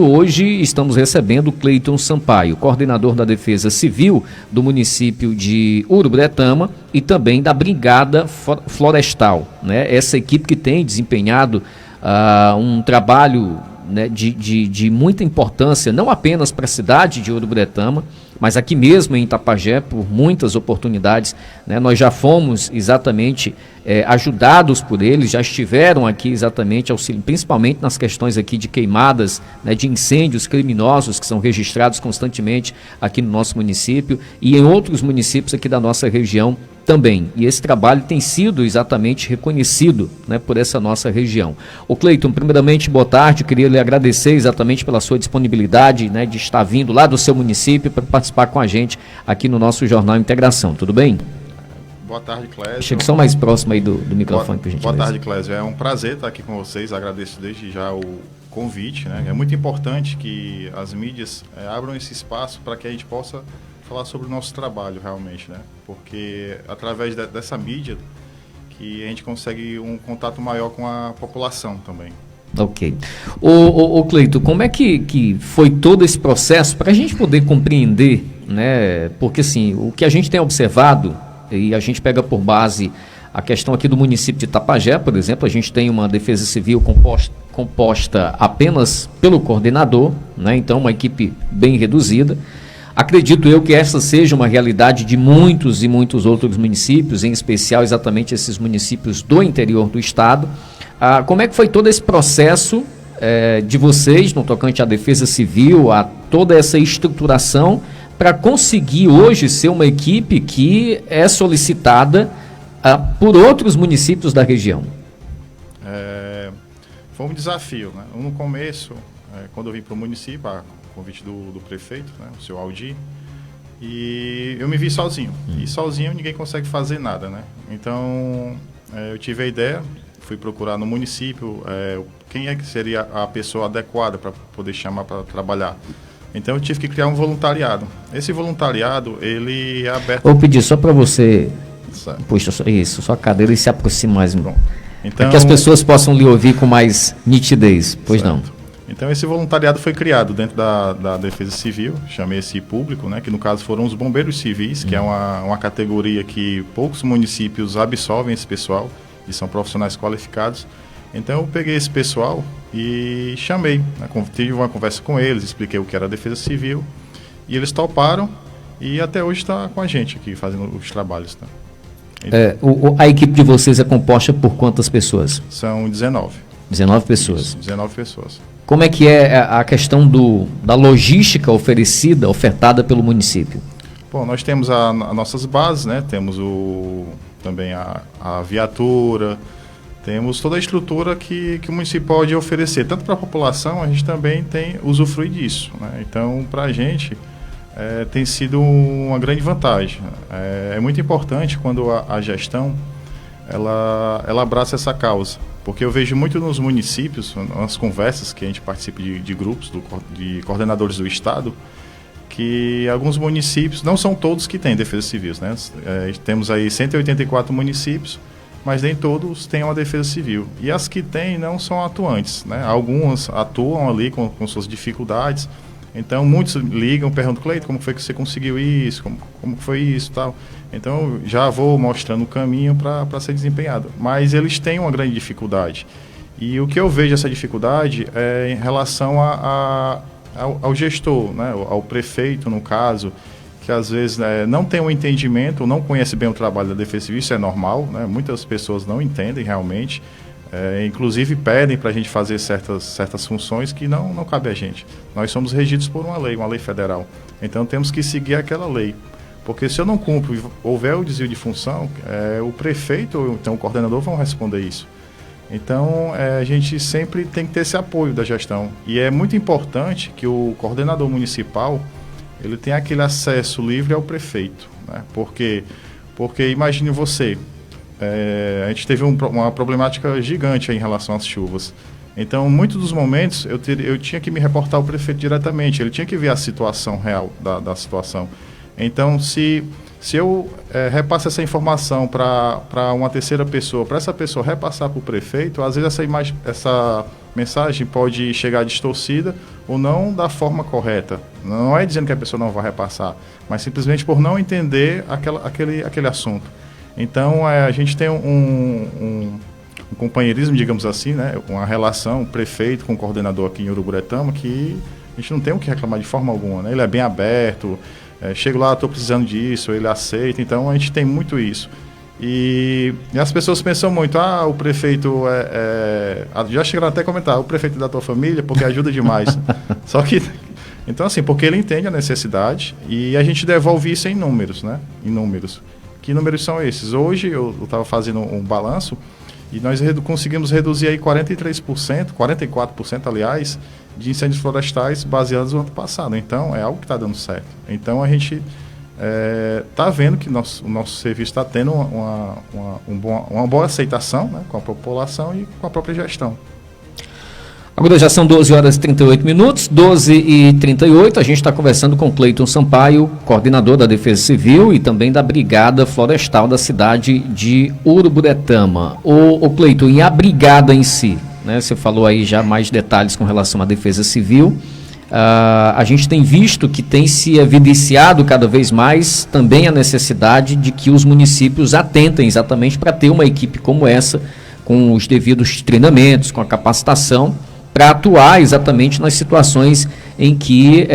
Hoje estamos recebendo o Cleiton Sampaio, coordenador da Defesa Civil do município de Uruburetama e também da Brigada Florestal, né? Essa equipe que tem desempenhado um trabalho, né, de muita importância, não apenas para a cidade de Uruburetama, mas aqui mesmo em Itapajé, por muitas oportunidades, né? Nós já fomos exatamente ajudados por eles, já estiveram aqui exatamente, principalmente nas questões aqui de queimadas, né, de incêndios criminosos que são registrados constantemente aqui no nosso município e em outros municípios aqui da nossa região também. E esse trabalho tem sido exatamente reconhecido, né, por essa nossa região. Ô Cleiton, primeiramente, boa tarde, eu queria lhe agradecer exatamente pela sua disponibilidade, né, de estar vindo lá do seu município para participar com a gente aqui no nosso Jornal Integração, tudo bem? Boa tarde, Clésio. Chega só mais próximo aí do microfone, por gentileza. Boa tarde, Clésio. É um prazer estar aqui com vocês, agradeço desde já o convite, né? É muito importante que as mídias abram esse espaço para que a gente possa falar sobre o nosso trabalho realmente, né? Porque através dessa mídia que a gente consegue um contato maior com a população também. Ok. Ô Cleiton, como é que foi todo esse processo para a gente poder compreender, né? Porque assim, o que a gente tem observado, e a gente pega por base a questão aqui do município de Itapajé, por exemplo, a gente tem uma defesa civil composta apenas pelo coordenador, né? Então uma equipe bem reduzida. Acredito eu que essa seja uma realidade de muitos e muitos outros municípios, em especial exatamente esses municípios do interior do estado. Como é que foi todo esse processo de vocês, no tocante à defesa civil, a toda essa estruturação, para conseguir hoje ser uma equipe que é solicitada por outros municípios da região? Foi um desafio, né? No começo, quando eu vim para o município, convite do prefeito, né, o seu Aldir, e eu me vi sozinho. E sozinho ninguém consegue fazer nada, né? Então, eu tive a ideia, fui procurar no município quem é que seria a pessoa adequada para poder chamar para trabalhar. Então, eu tive que criar um voluntariado. Esse voluntariado, ele é aberto... Vou pedir só para você... Puxa, isso, sua cadeira e se aproxima mais. Então, para que as pessoas possam lhe ouvir com mais nitidez. Pois certo. Não. Então, esse voluntariado foi criado dentro da Defesa Civil, chamei esse público, né, que no caso foram os bombeiros civis, que é uma categoria que poucos municípios absorvem esse pessoal, e são profissionais qualificados. Então, eu peguei esse pessoal e chamei, né, tive uma conversa com eles, expliquei o que era a Defesa Civil, e eles toparam, e até hoje está com a gente aqui, fazendo os trabalhos. Tá? Então, a equipe de vocês é composta por quantas pessoas? São 19. 19 pessoas? Isso, 19 pessoas. Como é que é a questão da logística ofertada pelo município? Bom, nós temos as nossas bases, né? Temos também a viatura, temos toda a estrutura que o município pode oferecer. Tanto para a população, a gente também tem usufrui disso, né? Então, para a gente, tem sido uma grande vantagem. É muito importante quando a gestão ela abraça essa causa. Porque eu vejo muito nos municípios, nas conversas que a gente participa de grupos, de coordenadores do estado, que alguns municípios, não são todos que têm defesa civil, né? Temos aí 184 municípios, mas nem todos têm uma defesa civil. E as que têm não são atuantes, né? Algumas atuam ali com suas dificuldades. Então, muitos ligam, perguntam, Cleiton, como foi que você conseguiu isso? Como foi isso tal? Então, já vou mostrando o caminho para ser desempenhado. Mas eles têm uma grande dificuldade. E o que eu vejo essa dificuldade é em relação ao gestor, né? Ao prefeito, no caso, que às vezes não tem um entendimento, não conhece bem o trabalho da Defesa Civil, isso é normal, né? Muitas pessoas não entendem realmente. Inclusive pedem para a gente fazer certas funções que não cabe a gente. Nós somos regidos por uma lei federal. Então temos que seguir aquela lei. Porque se eu não cumpro e houver o desvio de função, o prefeito ou então o coordenador vão responder isso. Então a gente sempre tem que ter esse apoio da gestão. E é muito importante que o coordenador municipal ele tenha aquele acesso livre ao prefeito, né? Porque imagine você... a gente teve uma problemática gigante em relação às chuvas. Então, em muitos dos momentos, eu tinha que me reportar ao prefeito diretamente. Ele tinha que ver a situação real da situação. Então, se eu repasso essa informação para uma terceira pessoa, para essa pessoa repassar para o prefeito, às vezes essa mensagem pode chegar distorcida ou não da forma correta. Não é dizendo que a pessoa não vai repassar, mas simplesmente por não entender aquele assunto. Então, a gente tem um companheirismo, digamos assim, né? Uma relação prefeito com coordenador aqui em Uruburetama que a gente não tem o que reclamar de forma alguma, né? Ele é bem aberto, chego lá, estou precisando disso, ele aceita, então a gente tem muito isso. E as pessoas pensam muito, o prefeito já chegaram até a comentar, o prefeito da tua família, porque ajuda demais. Só que, então assim, porque ele entende a necessidade e a gente devolve isso em números, né? Em números. Que números são esses? Hoje eu estava fazendo um balanço e nós conseguimos reduzir aí 43%, 44%, aliás, de incêndios florestais baseados no ano passado. Então, é algo que está dando certo. Então, a gente está vendo que o nosso serviço está tendo uma boa aceitação, né, com a população e com a própria gestão. Agora já são 12 horas e 38 minutos, 12h38, a gente está conversando com Cleiton Sampaio, coordenador da Defesa Civil e também da Brigada Florestal da cidade de Uruburetama. O Cleiton, e a brigada em si, né, você falou aí já mais detalhes com relação à Defesa Civil, a gente tem visto que tem se evidenciado cada vez mais também a necessidade de que os municípios atentem exatamente para ter uma equipe como essa, com os devidos treinamentos, com a capacitação, para atuar exatamente nas situações em que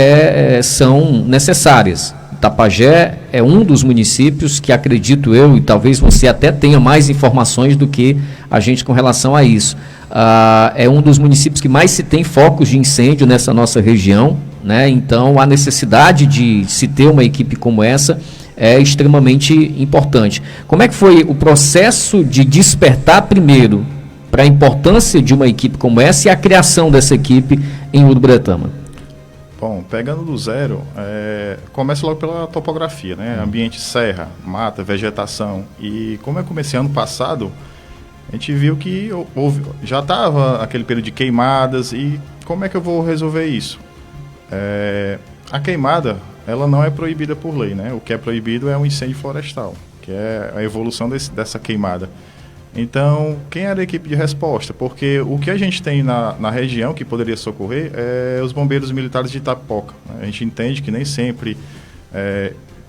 são necessárias. Itapajé é um dos municípios que, acredito eu, e talvez você até tenha mais informações do que a gente com relação a isso, é um dos municípios que mais se tem focos de incêndio nessa nossa região, né? Então a necessidade de se ter uma equipe como essa é extremamente importante. Como é que foi o processo de despertar primeiro para a importância de uma equipe como essa e a criação dessa equipe em Uruburetama? Bom, pegando do zero, começa logo pela topografia, né? Ambiente serra, mata, vegetação. E como eu comecei ano passado, a gente viu que já estava aquele período de queimadas e como é que eu vou resolver isso? A queimada, ela não é proibida por lei, né? O que é proibido é o incêndio florestal, que é a evolução dessa queimada. Então, quem era a equipe de resposta? Porque o que a gente tem na região que poderia socorrer é os bombeiros militares de Itapipoca. A gente entende que nem sempre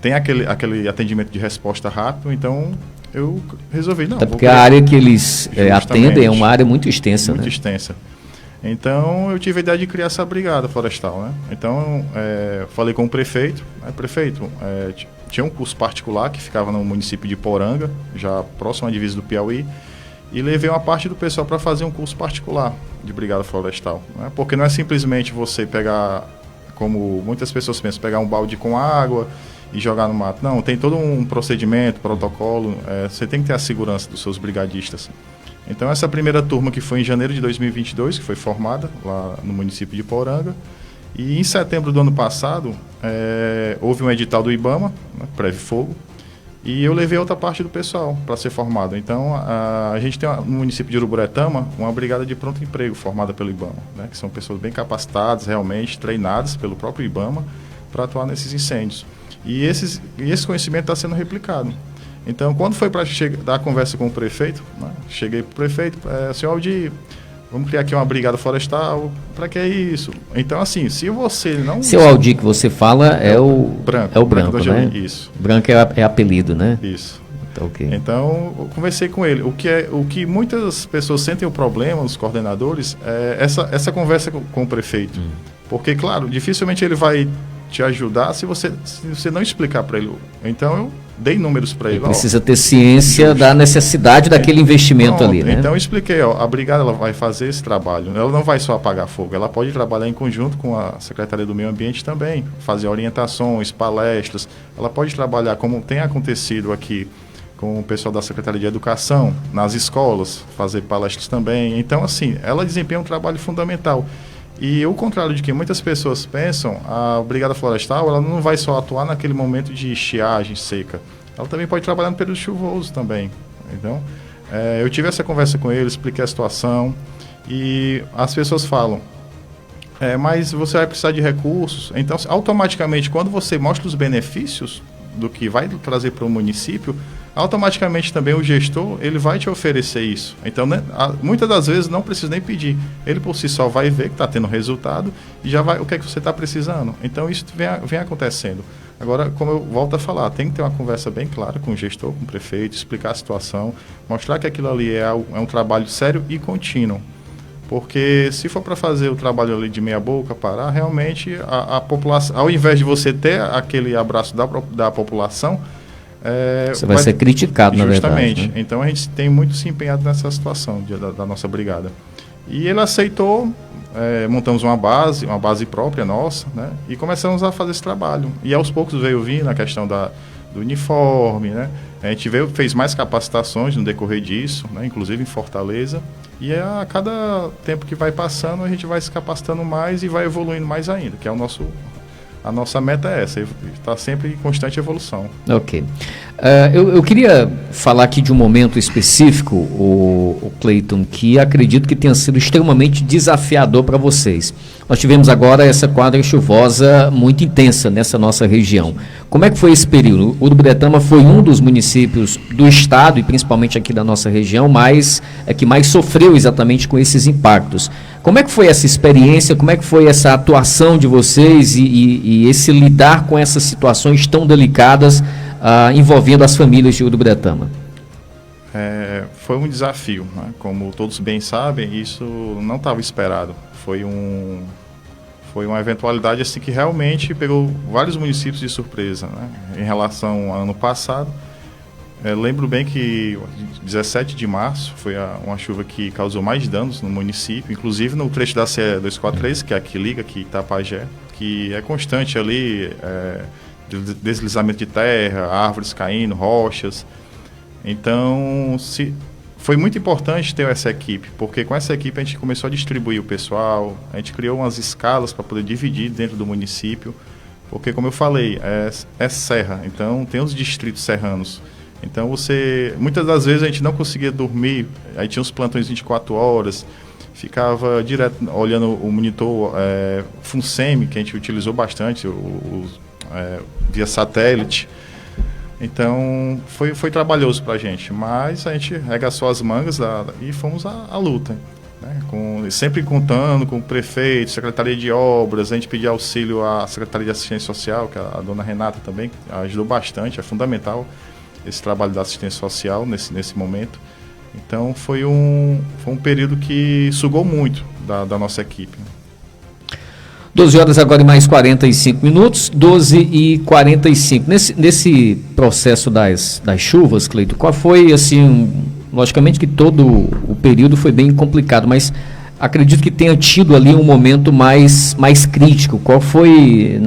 tem aquele atendimento de resposta rápido, então eu resolvi, não. Até porque a área que eles atendem é uma área muito extensa, muito extensa. Então, eu tive a ideia de criar essa brigada florestal, né? Então, falei com o prefeito. Prefeito, tinha um curso particular que ficava no município de Poranga, já próximo à divisa do Piauí, e levei uma parte do pessoal para fazer um curso particular de brigada florestal, né? Porque não é simplesmente você pegar, como muitas pessoas pensam, pegar um balde com água e jogar no mato. Não, tem todo um procedimento, protocolo, você tem que ter a segurança dos seus brigadistas. Então, essa primeira turma que foi em janeiro de 2022, que foi formada lá no município de Poranga, e em setembro do ano passado, houve um edital do IBAMA, né, Preve Fogo, e eu levei outra parte do pessoal para ser formado. Então, a gente tem no município de Uruburetama uma brigada de pronto emprego formada pelo IBAMA, né, que são pessoas bem capacitadas, realmente treinadas pelo próprio IBAMA para atuar nesses incêndios. E esse conhecimento está sendo replicado. Então, quando foi para dar a conversa com o prefeito, né, cheguei para o prefeito, senhor Aldir, vamos criar aqui uma brigada florestal, para que é isso? Então, assim, se você não... Seu Aldir que você fala é o branco. É o branco, né? Isso. Branco é apelido, né? Isso. Então, okay. Então, eu conversei com ele. O que muitas pessoas sentem o problema, os coordenadores, é essa conversa com o prefeito. Porque, claro, dificilmente ele vai te ajudar se você não explicar para ele. Então, eu dei números para ele. Precisa ter ciência da necessidade daquele investimento ali, né? Então eu expliquei, a brigada ela vai fazer esse trabalho, ela não vai só apagar fogo, ela pode trabalhar em conjunto com a Secretaria do Meio Ambiente também, fazer orientações, palestras, ela pode trabalhar como tem acontecido aqui com o pessoal da Secretaria de Educação, nas escolas, fazer palestras também. Então, assim, ela desempenha um trabalho fundamental. E ao contrário de que muitas pessoas pensam, a Brigada Florestal ela não vai só atuar naquele momento de estiagem seca. Ela também pode trabalhar no período chuvoso também. Então, eu tive essa conversa com ele, expliquei a situação e as pessoas falam, mas você vai precisar de recursos. Então, automaticamente, quando você mostra os benefícios do que vai trazer para o município, automaticamente também o gestor, ele vai te oferecer isso. Então, né, muitas das vezes não precisa nem pedir. Ele por si só vai ver que está tendo resultado e já vai, o que é que você está precisando. Então, isso vem acontecendo. Agora, como eu volto a falar, tem que ter uma conversa bem clara com o gestor, com o prefeito, explicar a situação, mostrar que aquilo ali é um trabalho sério e contínuo. Porque se for para fazer o trabalho ali de meia boca, parar, realmente a população, ao invés de você ter aquele abraço da população, você vai ser criticado, na verdade. Justamente. Né? Então a gente tem muito se empenhado nessa situação da nossa brigada. E ele aceitou, montamos uma base própria nossa, né? E começamos a fazer esse trabalho. E aos poucos veio vindo a questão do uniforme, né? A gente fez mais capacitações no decorrer disso, né? Inclusive em Fortaleza. E a cada tempo que vai passando, a gente vai se capacitando mais e vai evoluindo mais ainda, que é a nossa meta é essa, está sempre em constante evolução. Ok. Eu queria falar aqui de um momento específico, o Cleiton, que acredito que tenha sido extremamente desafiador para vocês. Nós tivemos agora essa quadra chuvosa muito intensa nessa nossa região. Como é que foi esse período? Uruburetama foi um dos municípios do estado, e principalmente aqui da nossa região, que mais sofreu exatamente com esses impactos. Como é que foi essa experiência, como é que foi essa atuação de vocês e esse lidar com essas situações tão delicadas envolvendo as famílias de Uruburetama? Foi um desafio, né? Como todos bem sabem, isso não estava esperado. Foi uma eventualidade assim, que realmente pegou vários municípios de surpresa, né? Em relação ao ano passado. Lembro bem que 17 de março foi uma chuva que causou mais danos no município, inclusive no trecho da CE 243, que é a que liga aqui Itapajé, que é constante ali, deslizamento de terra, árvores caindo, rochas. Então, foi muito importante ter essa equipe, porque com essa equipe a gente começou a distribuir o pessoal, a gente criou umas escalas para poder dividir dentro do município, porque, como eu falei, é serra, então tem os distritos serranos. Então, muitas das vezes a gente não conseguia dormir, aí tinha os plantões 24 horas, ficava direto olhando o monitor FUNSEMI, que a gente utilizou bastante, via satélite. Então, foi trabalhoso para a gente, mas a gente arregaçou as mangas e fomos à luta. Né? Sempre contando com o prefeito, Secretaria de Obras, a gente pedia auxílio à Secretaria de Assistência Social, que a dona Renata também ajudou bastante, é fundamental esse trabalho da assistência social nesse momento. Então, foi um período que sugou muito da nossa equipe. 12 horas agora e mais 45 minutos, 12h45. Nesse processo das chuvas, Cleiton, qual foi, assim, logicamente que todo o período foi bem complicado, mas acredito que tenha tido ali um momento mais crítico. Qual foi,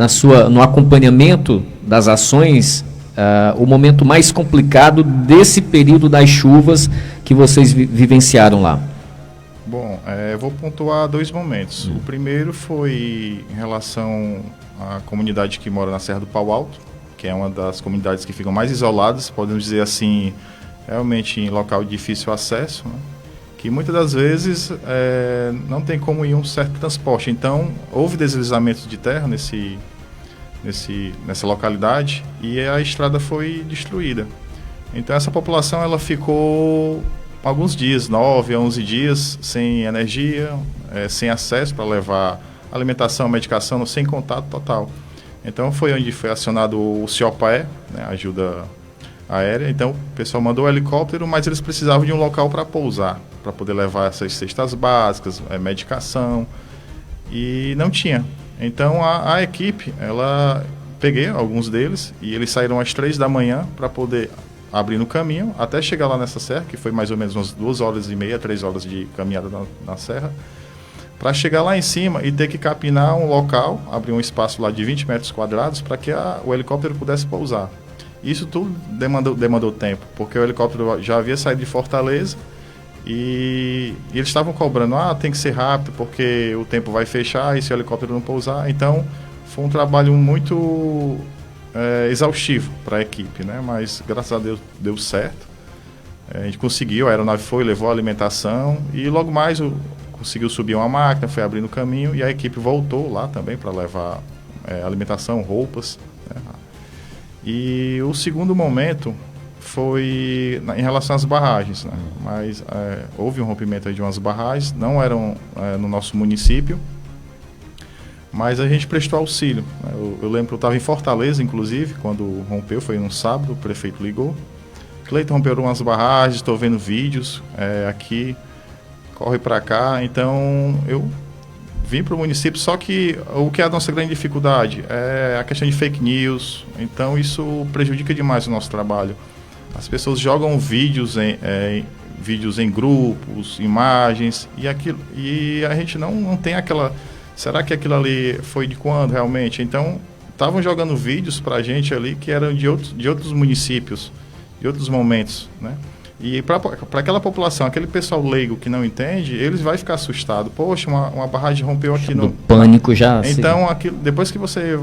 no acompanhamento das ações, o momento mais complicado desse período das chuvas que vocês vivenciaram lá? Bom, vou pontuar 2 momentos. O primeiro foi em relação à comunidade que mora na Serra do Pau Alto, que é uma das comunidades que ficam mais isoladas, podemos dizer assim, realmente em local de difícil acesso, né? Que muitas das vezes não tem como ir um certo transporte. Então, houve deslizamentos de terra nessa localidade e a estrada foi destruída. Então, essa população ela ficou alguns dias, 9 a 11 dias, sem energia, sem acesso para levar alimentação, medicação, sem contato total. Então foi onde foi acionado o CIOPAE, né, ajuda aérea. Então o pessoal mandou o helicóptero, mas eles precisavam de um local para pousar, para poder levar essas cestas básicas, medicação, e não tinha. Então a equipe, peguei alguns deles e eles saíram às 3 da manhã para poder abrir no caminho, até chegar lá nessa serra, que foi mais ou menos umas 2 horas e meia, 3 horas de caminhada na serra, para chegar lá em cima e ter que capinar um local, abrir um espaço lá de 20 metros quadrados para que o helicóptero pudesse pousar. Isso tudo demandou tempo, porque o helicóptero já havia saído de Fortaleza e eles estavam cobrando, tem que ser rápido porque o tempo vai fechar e se o helicóptero não pousar. Então, foi um trabalho muito exaustivo para a equipe, né? Mas graças a Deus deu certo. A gente conseguiu, a aeronave levou a alimentação e logo mais conseguiu subir uma máquina, foi abrindo o caminho e a equipe voltou lá também para levar alimentação, roupas, né? E o segundo momento foi em relação às barragens, né? Mas houve um rompimento de umas barragens, não eram no nosso município, mas a gente prestou auxílio, né? Eu lembro que eu estava em Fortaleza, inclusive, quando rompeu, foi num sábado, o prefeito ligou. Cleiton, rompeu umas barragens, estou vendo vídeos aqui, corre para cá. Então eu vim para o município, só que o que é a nossa grande dificuldade é a questão de fake news. Então isso prejudica demais o nosso trabalho. As pessoas jogam vídeos em grupos, imagens, e a gente não tem aquela... Será que aquilo ali foi de quando realmente? Então estavam jogando vídeos para a gente ali que eram de outros municípios, de outros momentos, né? E para aquela população, aquele pessoal leigo que não entende, eles vão ficar assustado. Poxa, uma barragem rompeu aqui no... pânico já. Então, depois que você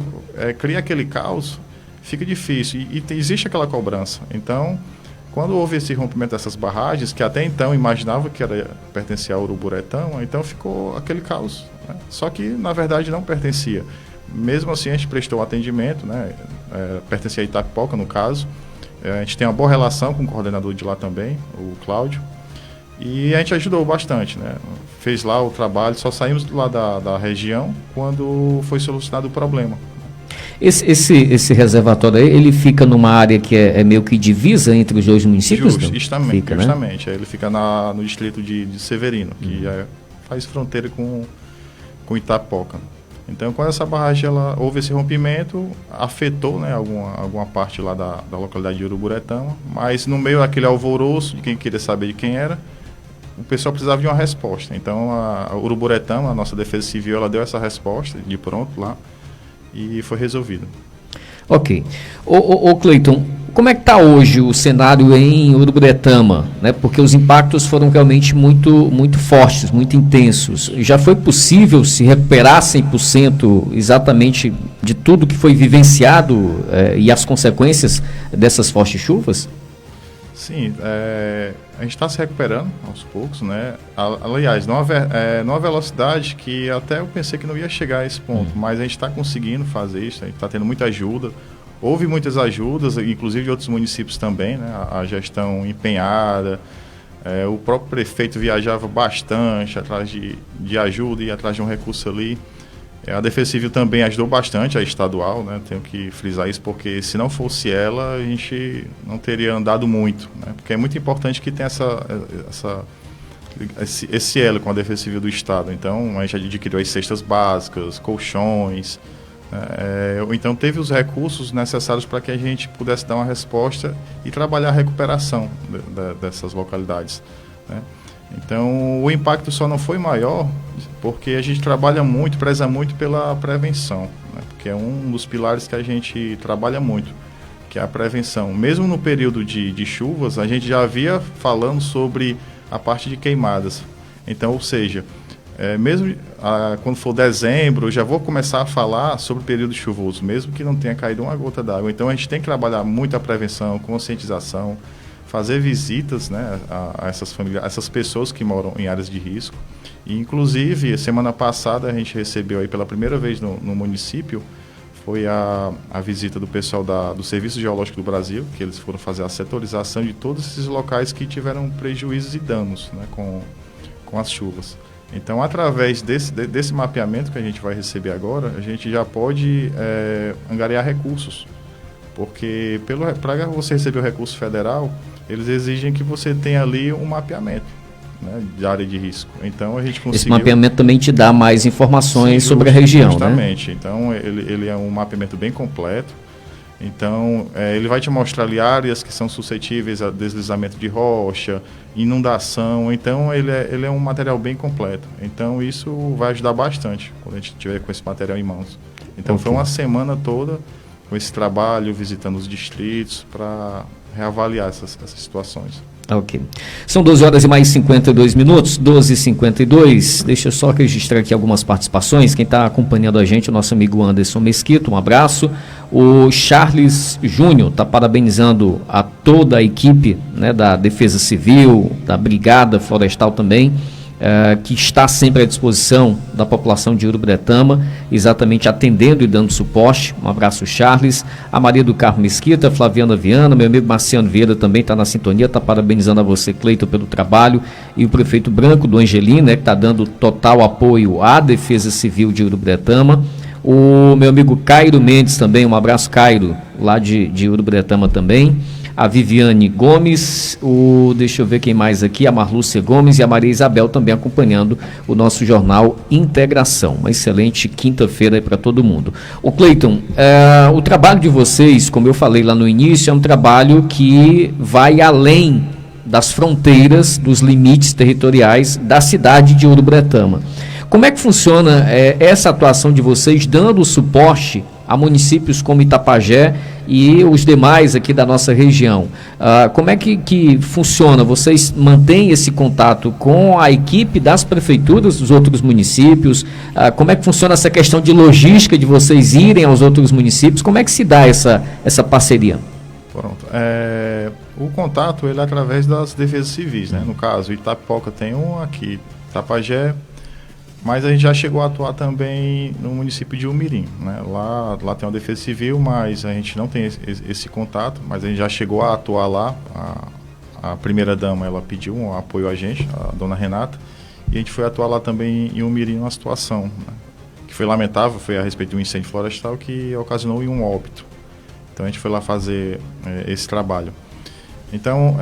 cria aquele caos, fica difícil. E existe aquela cobrança. Então, quando houve esse rompimento dessas barragens, que até então imaginava que pertencia ao Uruburetama, então ficou aquele caos, né? Só que, na verdade, não pertencia. Mesmo assim, a gente prestou atendimento, né? Pertencia a Itapipoca, no caso. A gente tem uma boa relação com o coordenador de lá também, o Cláudio, e a gente ajudou bastante, né? Fez lá o trabalho, só saímos lá da região quando foi solucionado o problema. Esse reservatório aí, ele fica numa área que é meio que divisa entre os dois municípios? Justamente, fica, justamente. Né? Ele fica no distrito de Severino, que faz fronteira com Itapipoca. Então, quando essa barragem houve esse rompimento, afetou, né, alguma parte lá da localidade de Uruburetama, mas no meio daquele alvoroço de quem queria saber de quem era, o pessoal precisava de uma resposta. Então, a Uruburetama, a nossa Defesa Civil, ela deu essa resposta de pronto lá e foi resolvido. Ok. Ô Cleiton, como é que está hoje o cenário em Uruburetama, né? Porque os impactos foram realmente muito, muito fortes, muito intensos. Já foi possível se recuperar 100% exatamente de tudo que foi vivenciado e as consequências dessas fortes chuvas? Sim, a gente está se recuperando aos poucos, né? Aliás, numa velocidade que até eu pensei que não ia chegar a esse ponto, mas a gente está conseguindo fazer isso, a gente está tendo muita ajuda. Houve muitas ajudas, inclusive de outros municípios também, né? A gestão empenhada, o próprio prefeito viajava bastante atrás de ajuda e atrás de um recurso ali. A Defesa Civil também ajudou bastante, a estadual, né? Tenho que frisar isso, porque se não fosse ela, a gente não teria andado muito, né? Porque é muito importante que tenha esse elo com a Defesa Civil do Estado. Então, a gente adquiriu as cestas básicas, colchões, então teve os recursos necessários para que a gente pudesse dar uma resposta e trabalhar a recuperação dessas localidades, né? Então o impacto só não foi maior porque a gente trabalha muito, preza muito pela prevenção, né? Porque é um dos pilares que a gente trabalha muito, que é a prevenção. Mesmo no período de chuvas, a gente já havia falando sobre a parte de queimadas. Então, ou seja, mesmo quando for dezembro, eu já vou começar a falar sobre o período chuvoso, mesmo que não tenha caído uma gota d'água. Então, a gente tem que trabalhar muito a prevenção, conscientização, fazer visitas, né, a essas famílias, essas pessoas que moram em áreas de risco. E, inclusive, semana passada, a gente recebeu aí pela primeira vez no município, foi a visita do pessoal do Serviço Geológico do Brasil, que eles foram fazer a setorização de todos esses locais que tiveram prejuízos e danos, né, com as chuvas. Então, através desse mapeamento que a gente vai receber agora, a gente já pode angariar recursos. Porque para você receber o recurso federal, eles exigem que você tenha ali um mapeamento, né, de área de risco. Então, a gente conseguiu... Esse mapeamento também te dá mais informações sobre a região, justamente, né? Então, ele é um mapeamento bem completo. Então, ele vai te mostrar ali áreas que são suscetíveis a deslizamento de rocha, inundação. Então, ele é um material bem completo. Então, isso vai ajudar bastante quando a gente tiver com esse material em mãos. Então, Foi uma semana toda com esse trabalho, visitando os distritos, para reavaliar essas situações. Ok. São 12 horas e mais 52 minutos, 12h52. Deixa eu só registrar aqui algumas participações. Quem está acompanhando a gente, o nosso amigo Anderson Mesquita, um abraço. O Charles Júnior está parabenizando a toda a equipe, né, da Defesa Civil, da Brigada Florestal também, que está sempre à disposição da população de Uruburetama, exatamente atendendo e dando suporte. Um abraço, Charles. A Maria do Carmo Mesquita, Flaviana Viana, meu amigo Marciano Vieira também está na sintonia, está parabenizando a você, Cleiton, pelo trabalho, e o prefeito Branco do Angelim, né, que está dando total apoio à Defesa Civil de Uruburetama. O meu amigo Cairo Mendes também, um abraço, Cairo, lá de Uruburetama também. A Viviane Gomes, deixa eu ver quem mais aqui, a Marlúcia Gomes e a Maria Isabel também acompanhando o nosso jornal Integração. Uma excelente quinta-feira aí para todo mundo. O Cleiton, o trabalho de vocês, como eu falei lá no início, é um trabalho que vai além das fronteiras, dos limites territoriais da cidade de Uruburetama. Como é que funciona essa atuação de vocês, dando suporte a municípios como Itapajé e os demais aqui da nossa região? Como é que funciona? Vocês mantêm esse contato com a equipe das prefeituras dos outros municípios? Como é que funciona essa questão de logística de vocês irem aos outros municípios? Como é que se dá essa parceria? Pronto. O contato ele é através das defesas civis, né? No caso, Itapipoca tem um aqui, Itapajé, mas a gente já chegou a atuar também no município de Umirim, né? Lá tem uma defesa civil, mas a gente não tem esse contato, mas a gente já chegou a atuar lá. A primeira-dama, ela pediu um apoio a gente, a dona Renata, e a gente foi atuar lá também em Umirim, numa situação, né, que foi lamentável, foi a respeito de um incêndio florestal que ocasionou um óbito. Então a gente foi lá fazer esse trabalho. Então,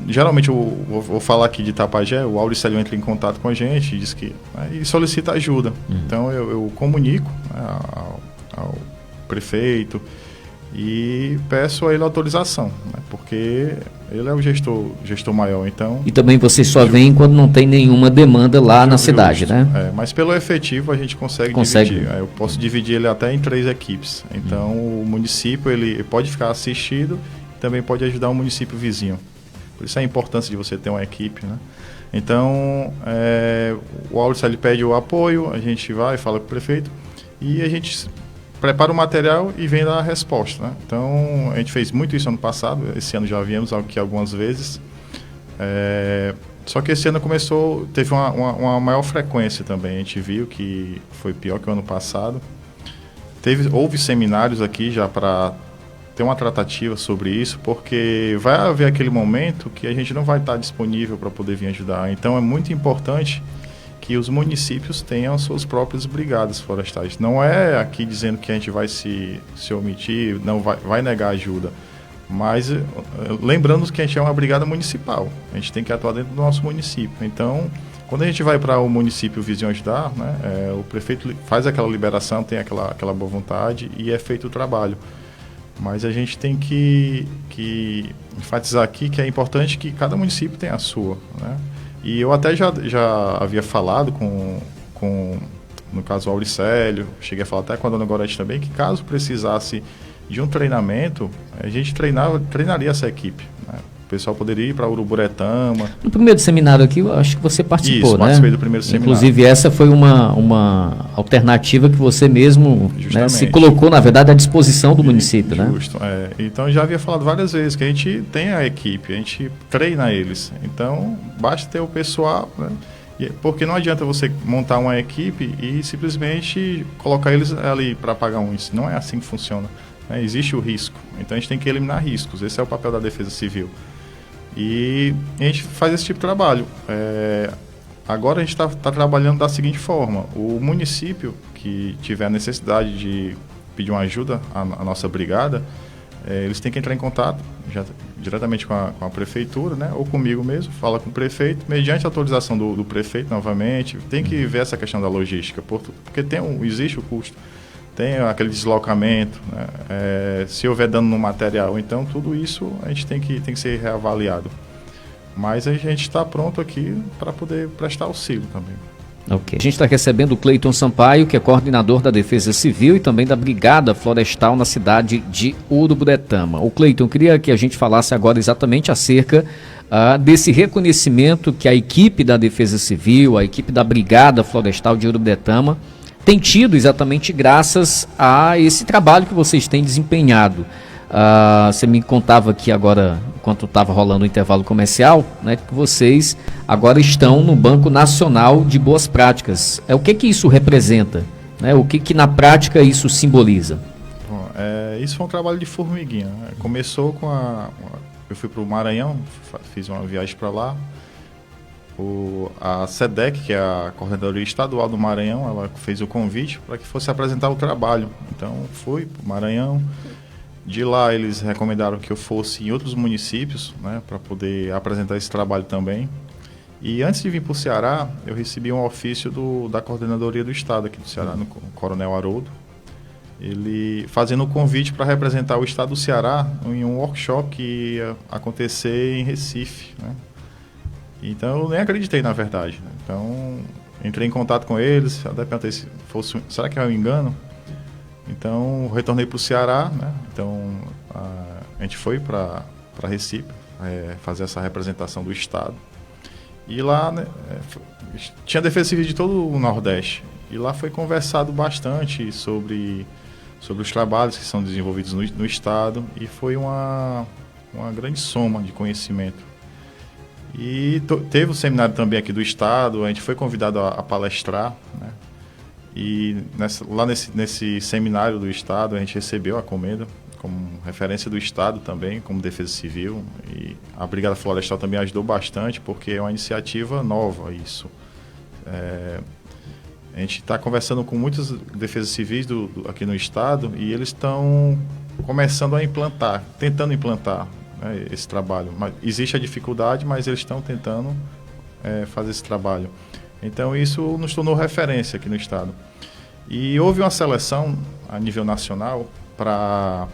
geralmente eu vou falar aqui de Itapajé, o Auricélio entra em contato com a gente e diz que e solicita ajuda. Então eu comunico, né, ao prefeito e peço a ele autorização, né, porque ele é o gestor maior. Então, e também vocês só vêm quando não tem nenhuma demanda lá na cidade, né? Mas pelo efetivo a gente consegue. Dividir. Eu posso dividir ele até em 3 equipes. Então o município ele pode ficar assistido, também pode ajudar o município vizinho. Por isso a importância de você ter uma equipe, né? Então, o Auricélio pede o apoio, a gente vai, fala com o prefeito e a gente prepara o material e vem dar a resposta, né? Então, a gente fez muito isso ano passado, esse ano já viemos aqui algumas vezes. Só que esse ano teve uma maior frequência também, a gente viu que foi pior que o ano passado. Houve seminários aqui já para ter uma tratativa sobre isso, porque vai haver aquele momento que a gente não vai estar disponível para poder vir ajudar. Então é muito importante que os municípios tenham suas próprias brigadas florestais. Não é aqui dizendo que a gente vai se omitir, não vai negar ajuda, mas lembrando que a gente é uma brigada municipal, a gente tem que atuar dentro do nosso município. Então, quando a gente vai para o município vizinho ajudar, né, o prefeito faz aquela liberação, tem aquela boa vontade e é feito o trabalho. Mas a gente tem que enfatizar aqui que é importante que cada município tenha a sua, né? E eu até já havia falado no caso, o Auricélio, cheguei a falar até com a dona Gorete também, que caso precisasse de um treinamento, a gente treinaria essa equipe, né? O pessoal poderia ir para Uruburetama. No primeiro seminário aqui, eu acho que você participou, isso, né? Participei do primeiro seminário. Inclusive, essa foi uma alternativa que você mesmo, né, se colocou, na verdade, à disposição do município, justo, né? Então, eu já havia falado várias vezes que a gente tem a equipe, a gente treina eles. Então, basta ter o pessoal, né? Porque não adianta você montar uma equipe e simplesmente colocar eles ali para pagar uns. Não é assim que funciona, né? Existe o risco. Então, a gente tem que eliminar riscos. Esse é o papel da Defesa Civil. E a gente faz esse tipo de trabalho. Agora a gente está trabalhando da seguinte forma: o município que tiver a necessidade de pedir uma ajuda à nossa brigada, eles têm que entrar em contato diretamente com a prefeitura, né, ou comigo mesmo, fala com o prefeito, mediante a autorização do prefeito novamente. Tem que ver essa questão da logística, porque existe o custo. Tem aquele deslocamento, né? Se houver dano no material, então tudo isso a gente tem que ser reavaliado. Mas a gente está pronto aqui para poder prestar auxílio também. Ok. A gente está recebendo o Cleiton Sampaio, que é coordenador da Defesa Civil e também da Brigada Florestal na cidade de Uruburetama. O Cleiton, queria que a gente falasse agora exatamente acerca desse reconhecimento que a equipe da Defesa Civil, a equipe da Brigada Florestal de Uruburetama, tem tido exatamente graças a esse trabalho que vocês têm desempenhado. Você me contava aqui agora, enquanto estava rolando o intervalo comercial, né, que vocês agora estão no Banco Nacional de Boas Práticas. O que isso representa? Né? O que na prática isso simboliza? Bom, isso foi um trabalho de formiguinha. Né? Começou com eu fui para o Maranhão, fiz uma viagem para lá. A SEDEC, que é a Coordenadoria Estadual do Maranhão, ela fez o convite para que fosse apresentar o trabalho. Então, fui para o Maranhão. De lá, eles recomendaram que eu fosse em outros municípios, né, para poder apresentar esse trabalho também. E antes de vir para o Ceará, eu recebi um ofício da Coordenadoria do Estado aqui do Ceará, no Coronel Haroldo, ele fazendo o convite para representar o Estado do Ceará em um workshop que ia acontecer em Recife, né? Então, eu nem acreditei, na verdade. Né? Então, entrei em contato com eles, até perguntei se fosse... Será que é um engano? Então, retornei para o Ceará, né? Então, a gente foi para Recife fazer essa representação do Estado. E lá, né, tinha defesa civil de todo o Nordeste. E lá foi conversado bastante sobre os trabalhos que são desenvolvidos no Estado. E foi uma grande soma de conhecimento. E teve um seminário também aqui do Estado, a gente foi convidado a palestrar, né? E lá nesse seminário do Estado, a gente recebeu a comenda como referência do Estado também, como Defesa Civil. E a Brigada Florestal também ajudou bastante, porque é uma iniciativa nova isso. A gente está conversando com muitas defesas civis aqui no Estado e eles estão começando a implantar, tentando implantar, né, esse trabalho. Mas existe a dificuldade, mas eles estão tentando fazer esse trabalho. Então, isso nos tornou referência aqui no Estado. E houve uma seleção a nível nacional para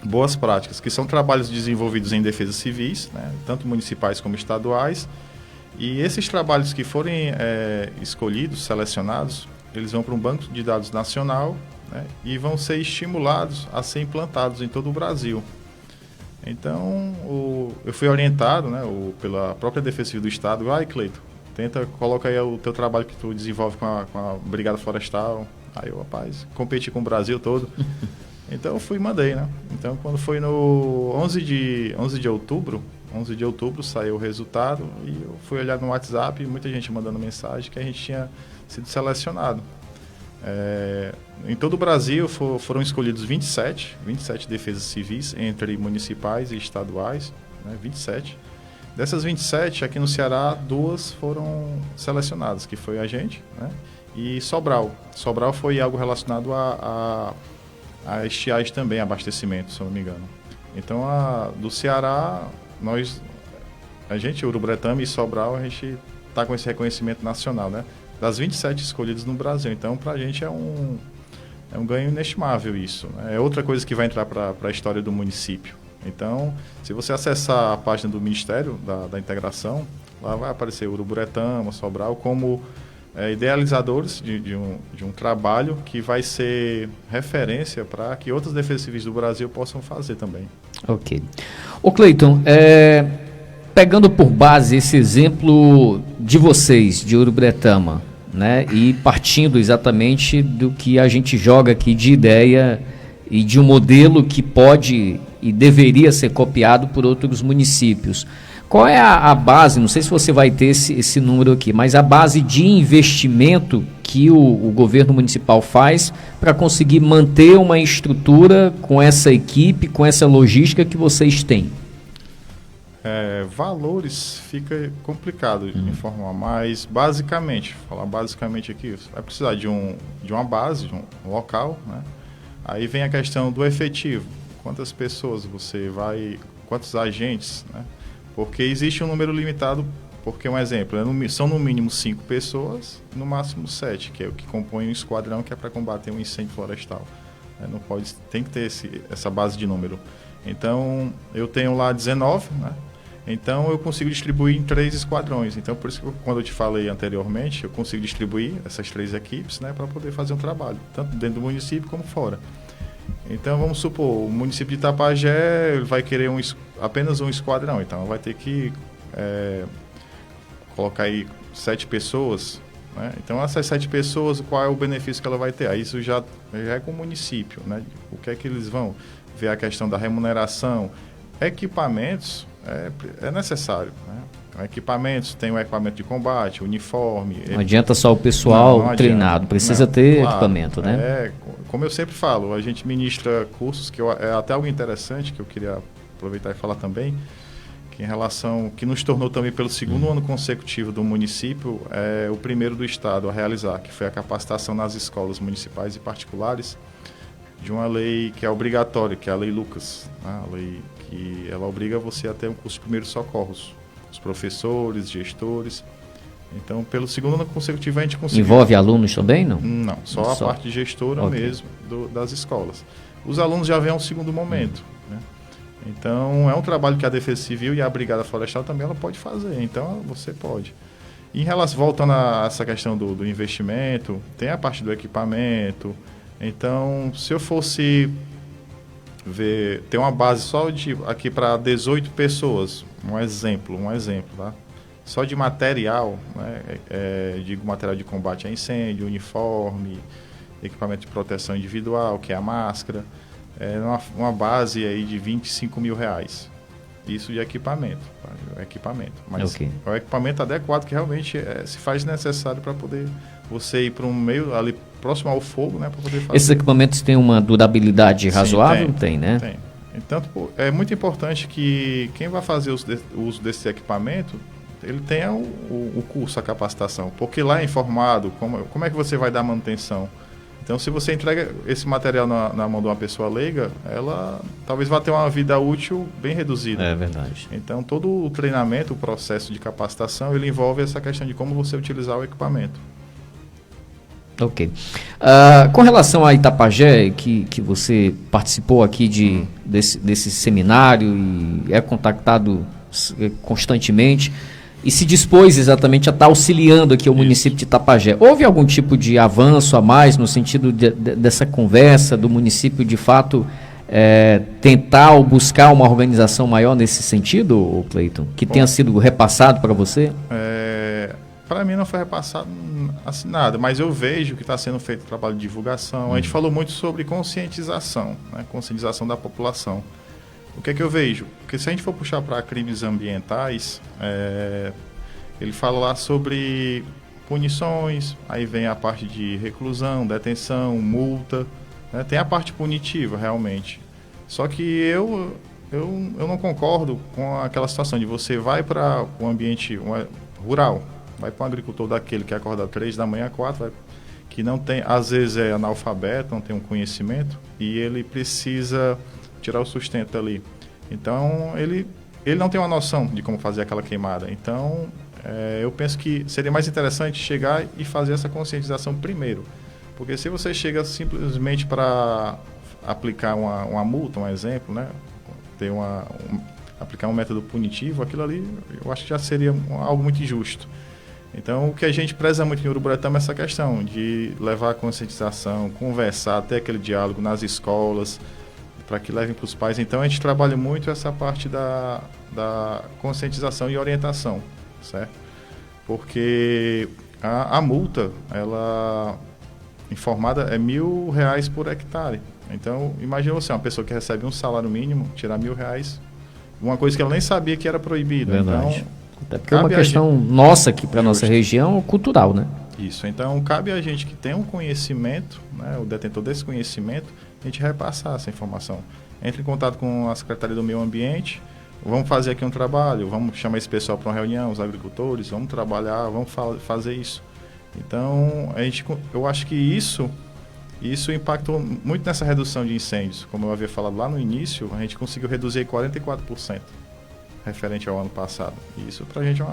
boas práticas, que são trabalhos desenvolvidos em defesas civis, né, tanto municipais como estaduais. E esses trabalhos que forem escolhidos, selecionados, eles vão para um banco de dados nacional, né, e vão ser estimulados a ser implantados em todo o Brasil. Então, eu fui orientado, né, pela própria Defesa Civil do Estado. Cleiton, coloca aí o teu trabalho que tu desenvolve com a Brigada Florestal. Aí eu, rapaz, competi com o Brasil todo. Então eu fui e mandei, né? Então quando foi no 11 de outubro saiu o resultado e eu fui olhar no WhatsApp e muita gente mandando mensagem que a gente tinha sido selecionado. Em todo o Brasil foram escolhidos 27 defesas civis, entre municipais e estaduais, né? 27. Dessas 27, aqui no Ceará, 2 foram selecionadas, que foi a gente, né? E Sobral. Sobral foi algo relacionado a estiagem também, abastecimento, se eu não me engano. Então, do Ceará, a gente, Urubretama e Sobral, a gente está com esse reconhecimento nacional, né? Das 27 escolhidas no Brasil. Então, para a gente é um ganho inestimável isso, né? É outra coisa que vai entrar para a história do município. Então, se você acessar a página do Ministério da Integração, lá vai aparecer Uruburetama, Sobral, como idealizadores de um trabalho que vai ser referência para que outras defesas civis do Brasil possam fazer também. Ok. Ô Cleiton, pegando por base esse exemplo de vocês, de Uruburetama, né, e partindo exatamente do que a gente joga aqui de ideia e de um modelo que pode e deveria ser copiado por outros municípios. Qual é a base, não sei se você vai ter esse número aqui, mas a base de investimento que o governo municipal faz para conseguir manter uma estrutura com essa equipe, com essa logística que vocês têm? Valores fica complicado de informar, mas basicamente aqui, você vai precisar de uma base, de um local, né? Aí vem a questão do efetivo. Quantas pessoas quantos agentes, né? Porque existe um número limitado, porque um exemplo, são no mínimo 5 pessoas, no máximo 7, que é o que compõe um esquadrão que é para combater um incêndio florestal. Tem que ter essa base de número. Então, eu tenho lá 19, né? Então, eu consigo distribuir em 3 esquadrões. Então, por isso que quando eu te falei anteriormente, eu consigo distribuir essas 3 equipes, né, para poder fazer um trabalho, tanto dentro do município como fora. Então, vamos supor, o município de Itapajé vai querer apenas um esquadrão. Então, vai ter que colocar aí 7 pessoas, né? Então, essas 7 pessoas, qual é o benefício que ela vai ter? Aí isso já é com o município, né? O que é que eles vão ver? A questão da remuneração, equipamentos é necessário, né? Equipamentos, tem o equipamento de combate, uniforme. Não adianta só o pessoal não treinado, precisa ter equipamento, né? Como eu sempre falo, a gente ministra cursos, que é até algo interessante que eu queria aproveitar e falar também, que em relação, que nos tornou também pelo segundo ano consecutivo do município, o primeiro do estado a realizar, que foi a capacitação nas escolas municipais e particulares de uma lei que é obrigatória, que é a Lei Lucas, né? A lei que ela obriga você a ter um curso de primeiros socorros, os professores, gestores. Então, pelo segundo ano consecutivo a gente conseguiu... Envolve alunos também, não? Não, só a parte de gestora mesmo das escolas. Os alunos já vêm ao segundo momento, né? Então, é um trabalho que a Defesa Civil e a Brigada Florestal também ela pode fazer, então você pode. Em relação, voltando a essa questão do investimento, tem a parte do equipamento. Então, se eu fosse ver, tem uma base só aqui para 18 pessoas, um exemplo, tá? Só de material, né? Digo material de combate a incêndio, uniforme, equipamento de proteção individual, que é a máscara, uma base aí de R$25 mil. Isso de equipamento, tá? Mas é o equipamento adequado que realmente se faz necessário para poder você ir para um meio ali próximo ao fogo, né, para poder fazer. Esses equipamentos têm uma durabilidade razoável? Tem, né? Tem. Então, é muito importante que quem vai fazer o uso desse equipamento, ele tenha o curso, a capacitação, porque lá é informado como é que você vai dar manutenção. Então, se você entrega esse material na mão de uma pessoa leiga, ela talvez vá ter uma vida útil bem reduzida. É verdade. Então, todo o treinamento, o processo de capacitação, ele envolve essa questão de como você utilizar o equipamento. Ok. Com relação a Itapajé, que você participou aqui desse seminário e é contactado constantemente, e se dispôs exatamente a estar auxiliando aqui o município de Itapajé. Houve algum tipo de avanço a mais no sentido dessa conversa do município, de fato, tentar ou buscar uma organização maior nesse sentido, Cleiton? Que tenha sido repassado para você? Para mim não foi repassado assim nada, mas eu vejo que está sendo feito trabalho de divulgação. A gente falou muito sobre conscientização, né? Conscientização da população. O que é que eu vejo? Porque se a gente for puxar para crimes ambientais, ele fala lá sobre punições, aí vem a parte de reclusão, detenção, multa, né? Tem a parte punitiva realmente. Só que eu não concordo com aquela situação de você vai para um ambiente rural, vai para um agricultor daquele que acorda 3 da manhã, 4, que não tem, às vezes é analfabeto, não tem um conhecimento, e ele precisa tirar o sustento ali. Então, ele não tem uma noção de como fazer aquela queimada. Então, eu penso que seria mais interessante chegar e fazer essa conscientização primeiro. Porque se você chega simplesmente para aplicar uma multa, um exemplo, né? Aplicar um método punitivo, aquilo ali eu acho que já seria algo muito injusto. Então, o que a gente preza muito em Uruburetama é essa questão de levar a conscientização, conversar, ter aquele diálogo nas escolas, para que levem para os pais. Então, a gente trabalha muito essa parte da conscientização e orientação, certo? Porque a multa, ela informada é R$1.000 por hectare. Então, imagina você, uma pessoa que recebe um salário mínimo, tirar R$1.000, uma coisa que ela nem sabia que era proibida. Verdade. Então, até porque é uma questão nossa aqui para a nossa região, cultural, né? Isso, então cabe a gente que tem um conhecimento, né, o detentor desse conhecimento, a gente repassar essa informação. Entre em contato com a Secretaria do Meio Ambiente, vamos fazer aqui um trabalho, vamos chamar esse pessoal para uma reunião, os agricultores, vamos trabalhar, vamos fazer isso. Então, eu acho que isso impactou muito nessa redução de incêndios. Como eu havia falado lá no início, a gente conseguiu reduzir 44%. Referente ao ano passado. Isso para a gente é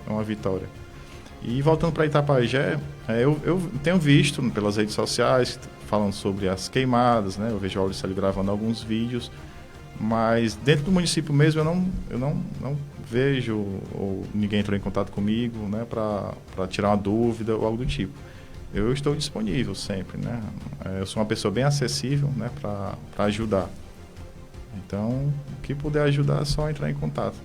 uma vitória. E voltando para Itapajé, eu tenho visto pelas redes sociais falando sobre as queimadas, né? Eu vejo o Auricelio gravando alguns vídeos, mas dentro do município mesmo eu não vejo, ou ninguém entrou em contato comigo, né? Para tirar uma dúvida ou algo do tipo. Eu estou disponível sempre, né? Eu sou uma pessoa bem acessível, né? Para ajudar. Então, o que puder ajudar é só entrar em contato.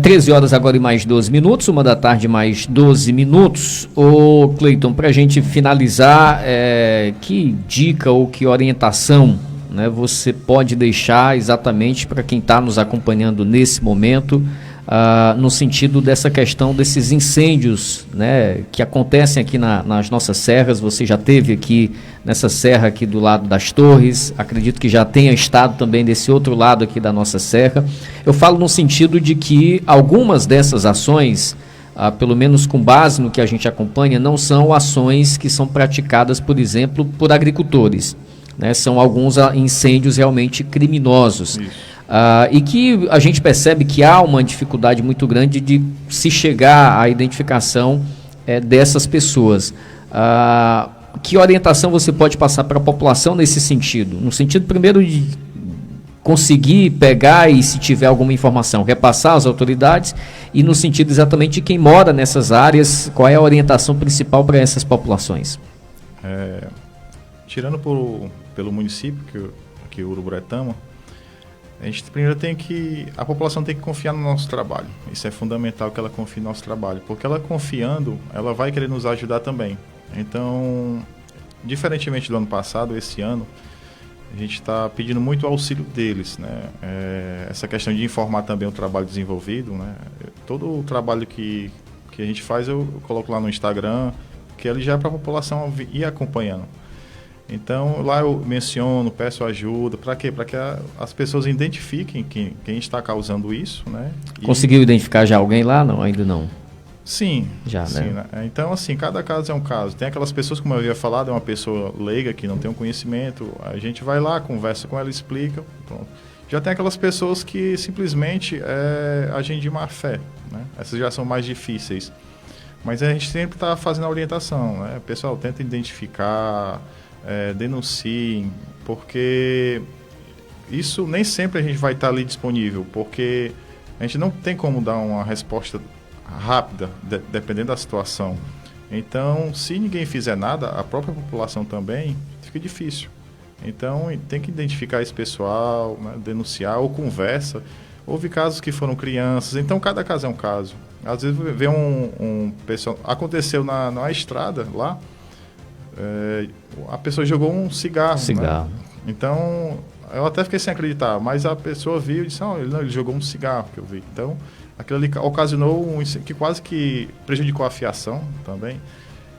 13 horas agora e mais 12 minutos, 1 da tarde mais 12 minutos. Ô Cleiton, para a gente finalizar, que dica ou que orientação, né, você pode deixar exatamente para quem está nos acompanhando nesse momento, no sentido dessa questão desses incêndios, né, que acontecem aqui nas nossas serras? Você já esteve aqui nessa serra aqui do lado das Torres, acredito que já tenha estado também desse outro lado aqui da nossa serra. Eu falo no sentido de que algumas dessas ações, pelo menos com base no que a gente acompanha, não são ações que são praticadas, por exemplo, por agricultores, né? São alguns incêndios realmente criminosos. E que a gente percebe que há uma dificuldade muito grande de se chegar à identificação dessas pessoas. Que orientação você pode passar para a população nesse sentido? No sentido, primeiro, de conseguir pegar e, se tiver alguma informação, repassar às autoridades, e no sentido exatamente de quem mora nessas áreas, qual é a orientação principal para essas populações? Tirando pelo município, que é Uruburetama, a gente primeiro a população tem que confiar no nosso trabalho. Isso é fundamental, que ela confie no nosso trabalho, porque ela confiando, ela vai querer nos ajudar também. Então, diferentemente do ano passado, esse ano, a gente está pedindo muito o auxílio deles, né? Essa questão de informar também o trabalho desenvolvido, né? Todo o trabalho que a gente faz, eu coloco lá no Instagram, que ele já é para a população ir acompanhando. Então, lá eu menciono, peço ajuda, para quê? Para que as pessoas identifiquem quem está causando isso, né? Conseguiu identificar já alguém lá? Não, ainda não. Sim. Já, sim, né? Então, assim, cada caso é um caso. Tem aquelas pessoas, como eu havia falado, é uma pessoa leiga que não tem um conhecimento, a gente vai lá, conversa com ela, explica, pronto. Já tem aquelas pessoas que simplesmente agem de má fé, né? Essas já são mais difíceis. Mas a gente sempre está fazendo a orientação, né? Pessoal, tenta identificar, denunciem, porque isso nem sempre a gente vai estar ali disponível, porque a gente não tem como dar uma resposta rápida, dependendo da situação. Então, se ninguém fizer nada, a própria população também, fica difícil. Então, tem que identificar esse pessoal, né, denunciar ou conversa. Houve casos que foram crianças, então cada caso é um caso. Às vezes vê um pessoal... Aconteceu na estrada lá, a pessoa jogou um cigarro. Né? Então, eu até fiquei sem acreditar, mas a pessoa viu e disse, ele jogou um cigarro, que eu vi. Então, aquilo ali ocasionou que quase que prejudicou a fiação também.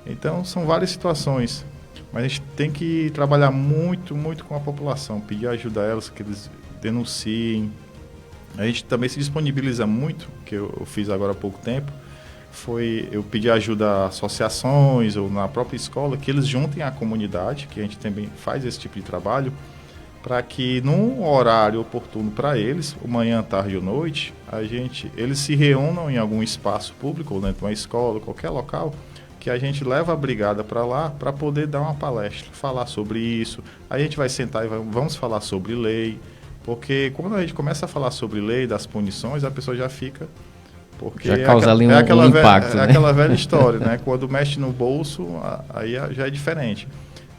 Então, são várias situações. Mas a gente tem que trabalhar muito, muito com a população, pedir ajuda a elas, que eles denunciem. A gente também se disponibiliza muito, que eu fiz agora há pouco tempo, eu pedi ajuda a associações ou na própria escola, que eles juntem a comunidade, que a gente também faz esse tipo de trabalho, para que num horário oportuno para eles, manhã, tarde ou noite, eles se reúnam em algum espaço público, ou dentro de uma escola, qualquer local, que a gente leva a brigada para lá para poder dar uma palestra, falar sobre isso. Aí a gente vai sentar e vamos falar sobre lei, porque quando a gente começa a falar sobre lei, das punições, a pessoa já fica... Porque já causa ali um impacto, né? É aquela velha história, né? Quando mexe no bolso, aí já é diferente.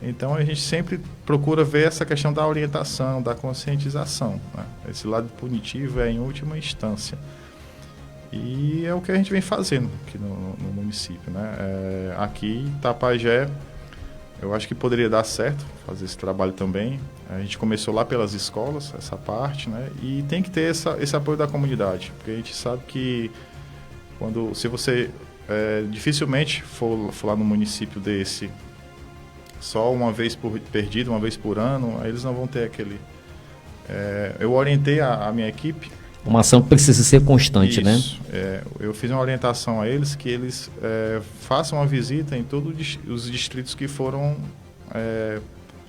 Então, a gente sempre procura ver essa questão da orientação, da conscientização, né? Esse lado punitivo é em última instância. E é o que a gente vem fazendo aqui no município, né? Aqui, Tapajé, eu acho que poderia dar certo fazer esse trabalho também. A gente começou lá pelas escolas, essa parte, né? E tem que ter esse apoio da comunidade, porque a gente sabe que se você dificilmente for lá no município desse, só uma vez perdido, uma vez por ano, aí eles não vão ter aquele... eu orientei a minha equipe. Uma ação que precisa ser constante, isso, né? Eu fiz uma orientação a eles, que eles façam uma visita em todos os distritos que foram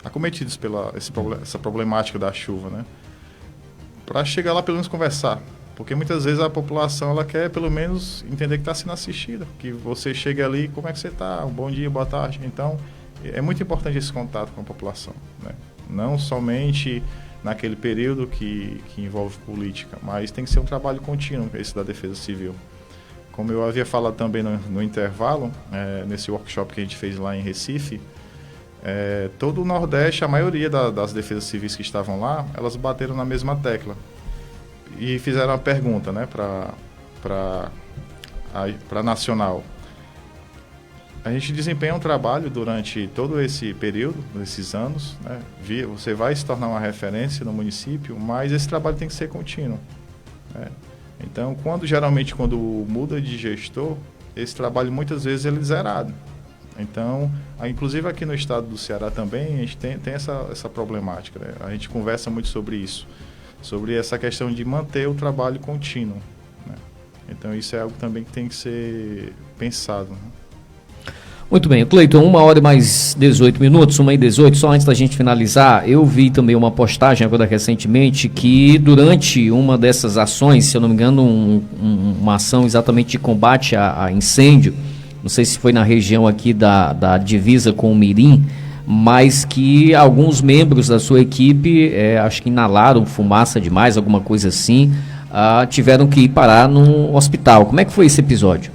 acometidos pela essa problemática da chuva, né? Para chegar lá, pelo menos conversar. Porque muitas vezes a população ela quer pelo menos entender que está sendo assistida, que você chega ali, como é que você está? Um bom dia, boa tarde. Então, é muito importante esse contato com a população, né? Não somente naquele período que envolve política, mas tem que ser um trabalho contínuo, esse da Defesa Civil. Como eu havia falado também no intervalo, nesse workshop que a gente fez lá em Recife, todo o Nordeste, a maioria das defesas civis que estavam lá, elas bateram na mesma tecla e fizeram uma pergunta, né, para a Nacional. A gente desempenha um trabalho durante todo esse período, esses anos, né? Você vai se tornar uma referência no município, mas esse trabalho tem que ser contínuo, né? Então, geralmente quando muda de gestor, esse trabalho muitas vezes ele é zerado. Então, inclusive aqui no estado do Ceará também, a gente tem essa problemática, né? A gente conversa muito sobre isso, sobre essa questão de manter o trabalho contínuo, né? Então, isso é algo também que tem que ser pensado, né? Muito bem, Cleiton, 1h mais 18 minutos, 1h18, só antes da gente finalizar, eu vi também uma postagem agora recentemente que durante uma dessas ações, se eu não me engano, uma ação exatamente de combate a incêndio, não sei se foi na região aqui da divisa com o Mirim, mas que alguns membros da sua equipe, acho que inalaram fumaça demais, alguma coisa assim, tiveram que ir parar no hospital. Como é que foi esse episódio?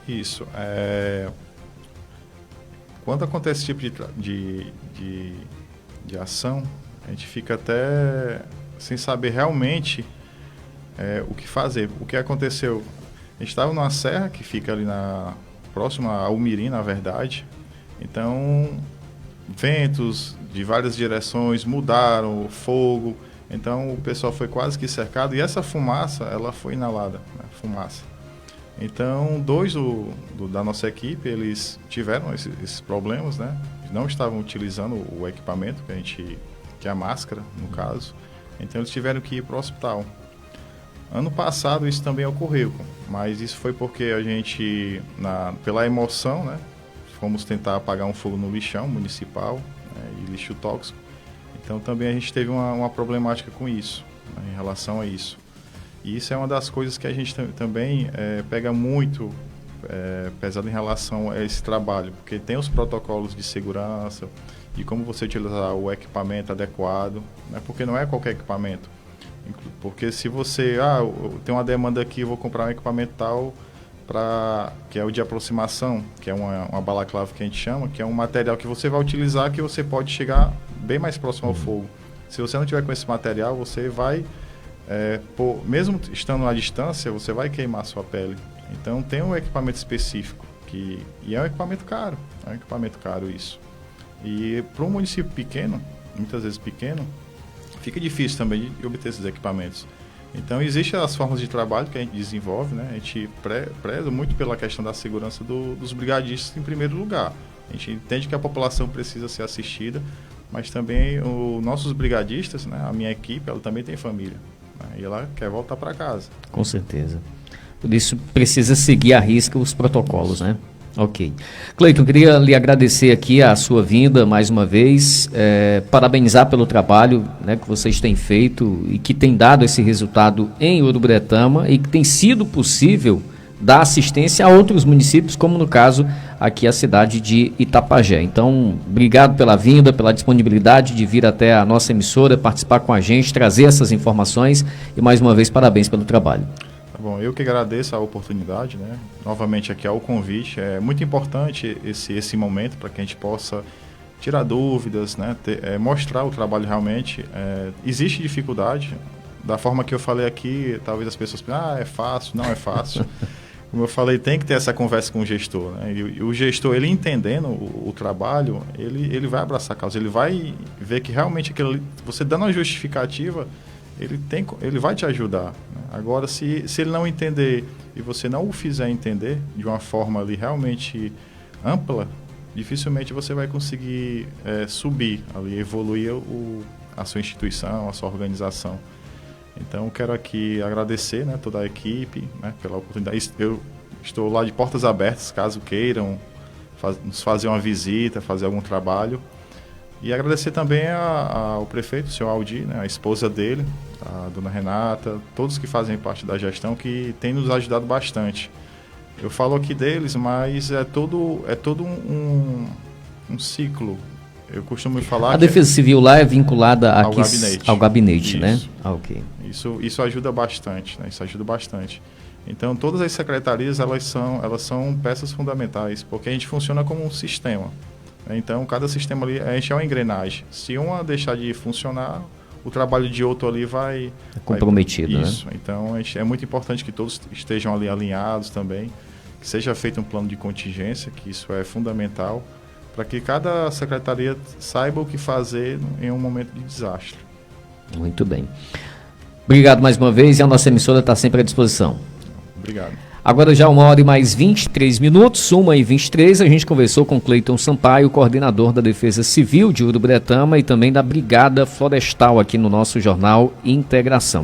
Isso, quando acontece esse tipo de ação, a gente fica até sem saber realmente o que fazer. O que aconteceu? A gente estava numa serra que fica ali próxima ao Mirim, na verdade. Então, ventos de várias direções mudaram, fogo. Então, o pessoal foi quase que cercado. E essa fumaça, ela foi inalada, né? Fumaça. Então, 2 da nossa equipe, eles tiveram esses problemas, né? Não estavam utilizando o equipamento, que é a máscara, no caso. Então, eles tiveram que ir para o hospital. Ano passado, isso também ocorreu, mas isso foi porque a gente, pela emoção, né? Fomos tentar apagar um fogo no lixão municipal, né, e lixo tóxico. Então, também a gente teve uma problemática com isso, né, em relação a isso. E isso é uma das coisas que a gente também pega muito pesado em relação a esse trabalho, porque tem os protocolos de segurança e como você utilizar o equipamento adequado, né? Porque não é qualquer equipamento. Porque se você, eu tenho uma demanda aqui, eu vou comprar um equipamento tal, que é o de aproximação, que é uma balaclava que a gente chama, que é um material que você vai utilizar que você pode chegar bem mais próximo ao fogo. Se você não tiver com esse material, você vai... mesmo estando à distância, você vai queimar a sua pele. Então tem um equipamento específico e é um equipamento caro, isso. E para um município pequeno, muitas vezes pequeno, fica difícil também de obter esses equipamentos. Então existem as formas de trabalho que a gente desenvolve, né? A gente preza muito pela questão da segurança dos brigadistas em primeiro lugar. A gente entende que a população precisa ser assistida, mas também os nossos brigadistas, né? A minha equipe, ela também tem família. E ela quer voltar para casa. Com certeza. Por isso precisa seguir à risca os protocolos, né? Ok. Cleiton, queria lhe agradecer aqui a sua vinda mais uma vez, parabenizar pelo trabalho, né, que vocês têm feito e que tem dado esse resultado em Uruburetama e que tem sido possível dar assistência a outros municípios, como no caso aqui a cidade de Itapajé. Então, obrigado pela vinda, pela disponibilidade de vir até a nossa emissora, participar com a gente, trazer essas informações e mais uma vez parabéns pelo trabalho. Tá bom, eu que agradeço a oportunidade, né? Novamente aqui ao convite. É muito importante esse momento para que a gente possa tirar dúvidas, né? Mostrar o trabalho realmente. Existe dificuldade, da forma que eu falei aqui, talvez as pessoas pensem, é fácil, não é fácil. Como eu falei, tem que ter essa conversa com o gestor, né? E o gestor, ele entendendo o trabalho, ele vai abraçar a causa, ele vai ver que realmente aquilo ali, você dando uma justificativa, ele vai te ajudar, né? Agora, se ele não entender e você não o fizer entender de uma forma ali realmente ampla, dificilmente você vai conseguir subir ali, evoluir a sua instituição, a sua organização. Então, quero aqui agradecer, né, toda a equipe, né, pela oportunidade. Eu estou lá de portas abertas, caso queiram nos fazer uma visita, fazer algum trabalho. E agradecer também ao prefeito, o senhor Aldir, né, a esposa dele, a dona Renata, todos que fazem parte da gestão, que têm nos ajudado bastante. Eu falo aqui deles, mas é todo um ciclo. Eu costumo falar... A Defesa Civil lá é vinculada ao gabinete, né? Isso. Ok. Isso ajuda bastante, né? Isso ajuda bastante. Então, todas as secretarias, elas são peças fundamentais, porque a gente funciona como um sistema. Então, cada sistema ali, a gente é uma engrenagem. Se uma deixar de funcionar, o trabalho de outro ali vai... É comprometido, isso, né? Então, é muito importante que todos estejam ali alinhados também. que seja feito um plano de contingência, que isso é fundamental, para que cada secretaria saiba o que fazer em um momento de desastre. Muito bem. Obrigado mais uma vez, e a nossa emissora está sempre à disposição. Obrigado. Agora já 1h23, 1h23, a gente conversou com Cleiton Sampaio, coordenador da Defesa Civil de Uruburetama e também da Brigada Florestal aqui no nosso Jornal Integração.